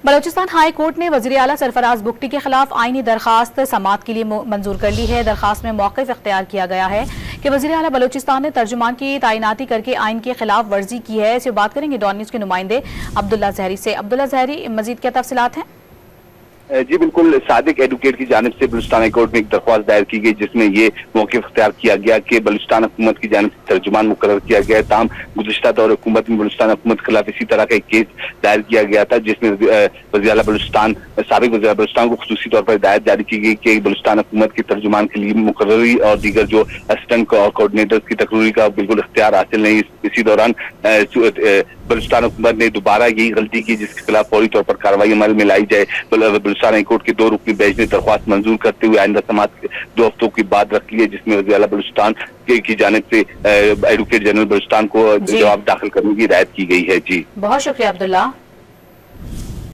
Balochistan high court ने वज़ीर आला सरफराज बुगटी के खिलाफ आईनी दरखास्त समाअत के लिए मंजूर कर ली है। दरखास्त में मौक़िफ़ इख्तियार किया गया है कि वज़ीर आला बलोचिस्तान ने तर्जुमान की तैनाती करके आइन की खिलाफ वर्जी की है। इसे बात करेंगे डॉन न्यूज़ के नुमाइंदे अब्दुल्ला ज़हरी से। अब्दुल्ला ज़हरी, मज़ीद क्या तफसीलात हैं? जी बिल्कुल, सादिक एडवोकेट की जानिब से बलूचिस्तान हाई कोर्ट में एक दरख्वास्त दायर की गई जिसमें ये मौक़िफ़ इख्तियार किया गया कि बलूचिस्तान हुकूमत की जानिब से तर्जुमान मुकर्रर किया गया है। ताहम गुज़िश्ता दौर हुकूमत में बलूचिस्तान हुकूमत के खिलाफ इसी तरह का एक केस दायर किया गया था जिसमें वज़ीर आला बलूचिस्तान साबिक़ वज़ीर आला बलूचिस्तान को खुसूसी तौर पर हिदायत जारी की गई कि बलूचिस्तान हुकूमत के तर्जुमान के लिए मुकर्ररी और दीगर जो असिस्टेंट कोऑर्डिनेटर्स की तकरीरी का बिल्कुल इख्तियार हासिल नहीं। इसी दौरान बलूचिस्तान हुकूमत ने दोबारा यही गलती की जिसके खिलाफ फौरी तौर पर कार्रवाई अमल में लाई जाए। बलूचिस्तान हाई कोर्ट के 2 रुकनी बेंच ने दरख्वास्त मंजूर करते हुए आइंदा समाअत 2 हफ्तों की बात रख ली है जिसमें वज़ीर आला बलूचिस्तान की जानिब से एडवोकेट जनरल बलूचिस्तान को जवाब दाखिल करने की हिदायत की गई है। जी बहुत शुक्रिया अब्दुल्ला।